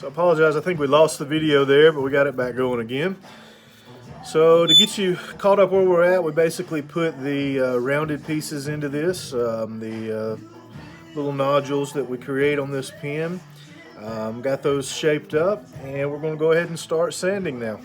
So I apologize, I think we lost the video there, but we got it back going again. So to get you caught up where we're at, we basically put the rounded pieces into this, the little nodules that we create on this pin. Got those shaped up, and we're going to go ahead and start sanding now.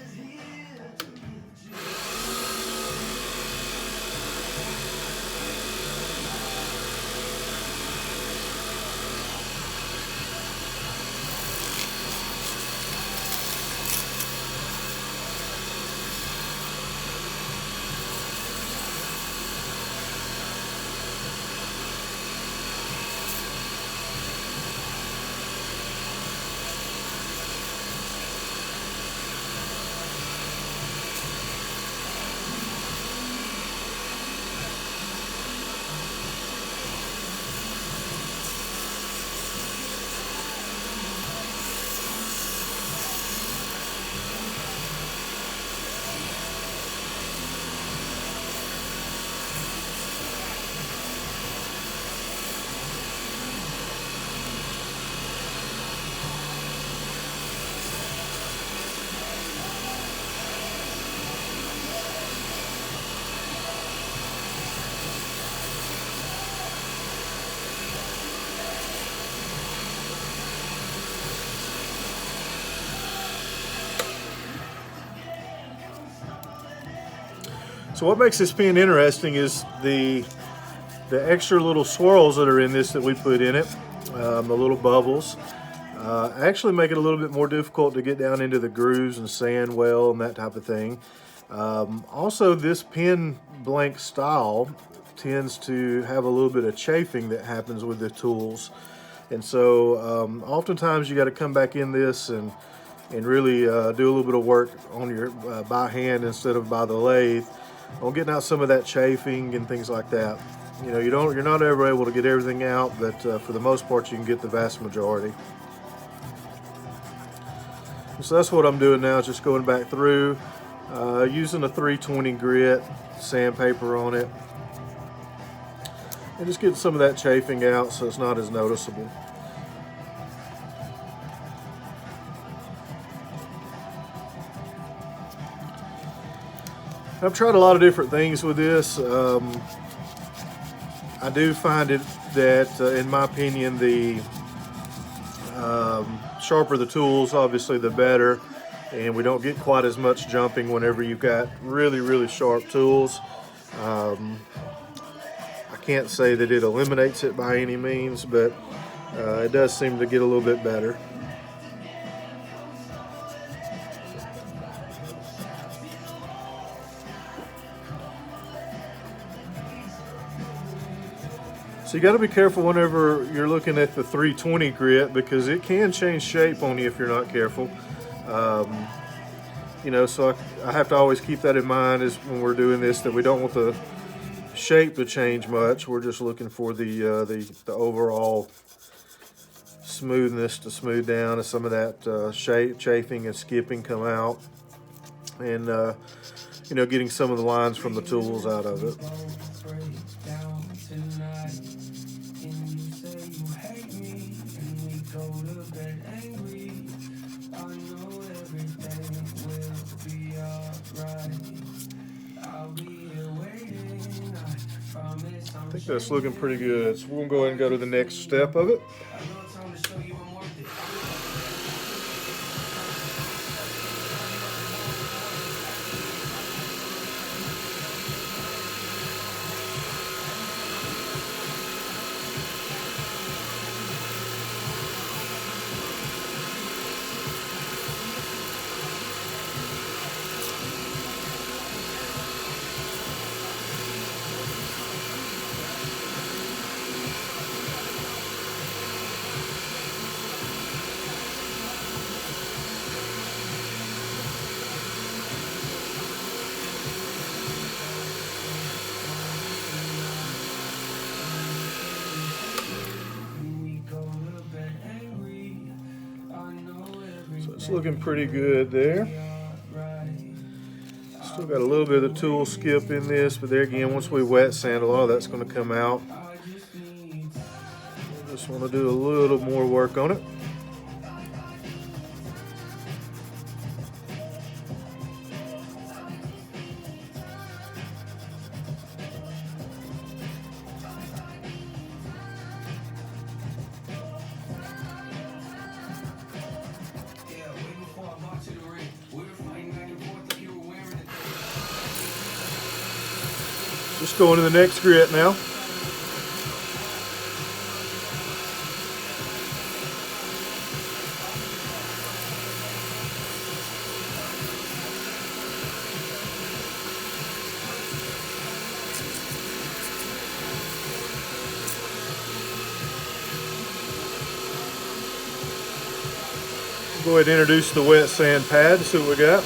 So what makes this pin interesting is the extra little swirls that are in this that we put in it, the little bubbles, actually make it a little bit more difficult to get down into the grooves and sand well and that type of thing. Also, this pin blank style tends to have a little bit of chafing that happens with the tools. And so oftentimes you got to come back in this and really do a little bit of work on your by hand instead of by the lathe on getting out some of that chafing and things like that. You know, you're not ever able to get everything out, but for the most part you can get the vast majority. So that's what I'm doing now, just going back through using a 320 grit sandpaper on it and just getting some of that chafing out so it's not as noticeable. I've tried a lot of different things with this. I do find it that, in my opinion, the sharper the tools, obviously the better, and we don't get quite as much jumping whenever you've got really sharp tools. I can't say that it eliminates it by any means, but it does seem to get a little bit better. So you got to be careful whenever you're looking at the 320 grit, because it can change shape on you if you're not careful. You know, so I have to always keep that in mind as when we're doing this, that we don't want the shape to change much. We're just looking for the overall smoothness to smooth down, and some of that chafing and skipping come out, and you know, getting some of the lines from the tools out of it. I think that's looking pretty good. So we're going to go ahead and go to the next step of it. So it's looking pretty good there. Still got a little bit of the tool skip in this, but there again, once we wet sand, a lot of that's going to come out. Just want to do a little more work on it. Just going to the next grit now. Go ahead and introduce the wet sand pad to see what we got.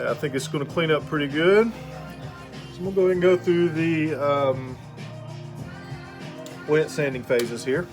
I think it's going to clean up pretty good. So I'm going to go ahead and go through the wet sanding phases here.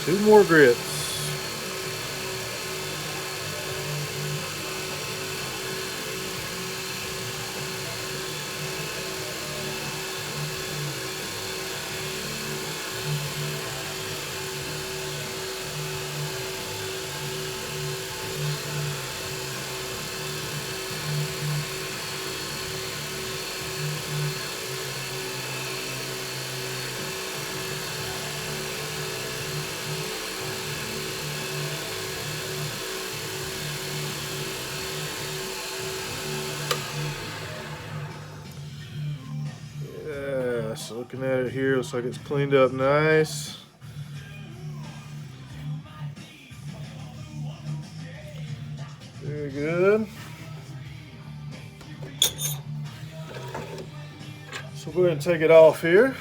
Two more grits. So looking at it here, looks like it's cleaned up nice. Very good. So we'll go ahead and take it off here.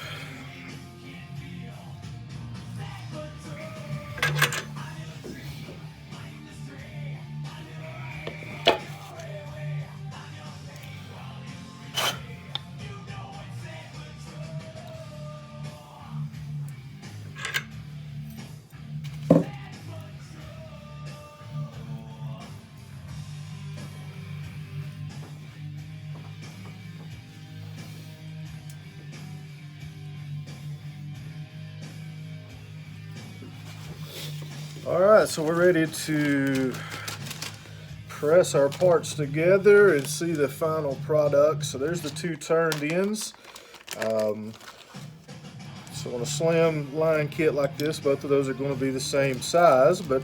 All right, so we're ready to press our parts together and see the final product. So there's the two turned ends. So on a slim line kit like this, both of those are going to be the same size, but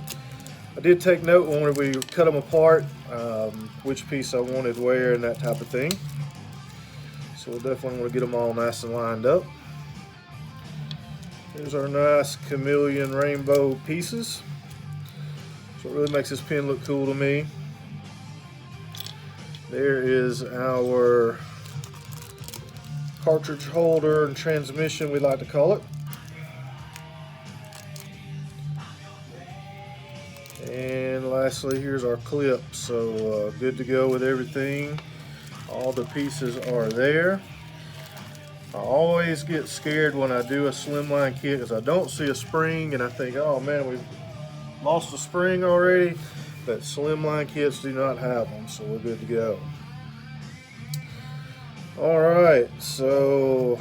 I did take note when we cut them apart, which piece I wanted where and that type of thing. So we'll definitely want to get them all nice and lined up. Here's our nice chameleon rainbow pieces. So it really makes this pen look cool to me. There is our cartridge holder and transmission, we like to call it. And lastly, here's our clip. So good to go with everything. All the pieces are there. I always get scared when I do a slimline kit because I don't see a spring and I think, oh man, we've lost a spring already. But slimline kits do not have them, so we're good to go. Alright, so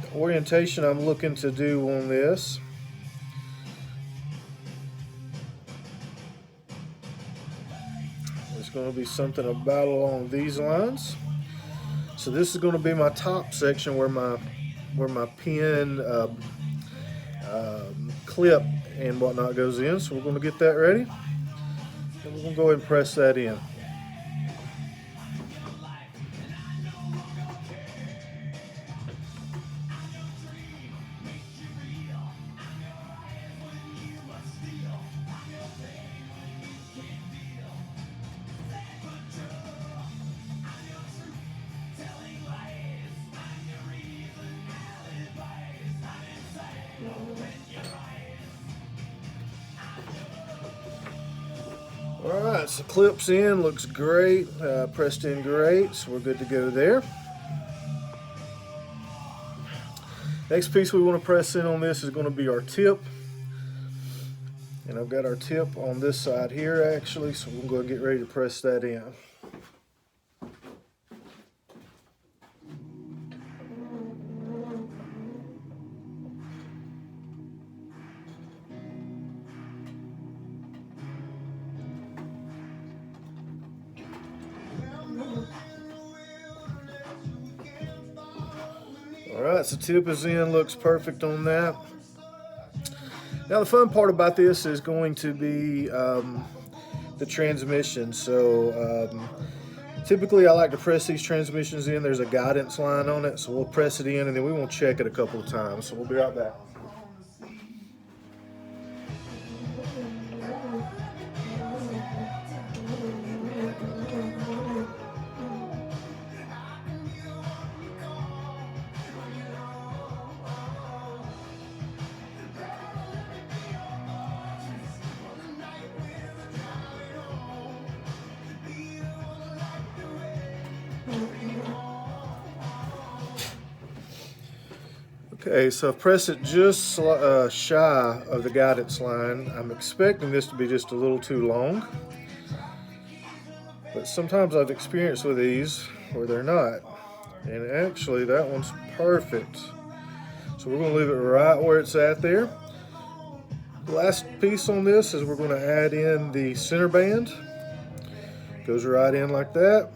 the orientation I'm looking to do on this is going to be something about along these lines. So this is going to be my top section where my pen clip and whatnot goes in. So we're going to get that ready and we're going to go ahead and press that in. Alright, so clips in, looks great, pressed in great, so we're good to go there. Next piece we want to press in on this is going to be our tip. And I've got our tip on this side here actually, so we'll go and get ready to press that in. Alright, so tip is in, looks perfect on that. Now the fun part about this is going to be the transmission. So typically I like to press these transmissions in. There's a guidance line on it, so we'll press it in and then we won't check it a couple of times. So we'll be right back. Okay, so I've pressed it just shy of the guidance line. I'm expecting this to be just a little too long, but sometimes I've experienced with these where they're not. And actually that one's perfect. So we're going to leave it right where it's at there. The last piece on this is we're going to add in the center band. Goes right in like that.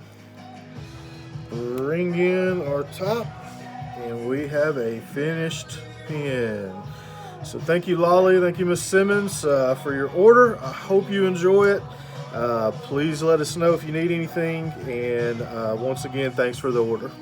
Bring in our top. And we have a finished pen. So thank you, Lolly. Thank you, Miss Simmons, for your order. I hope you enjoy it. Please let us know if you need anything. And once again, thanks for the order.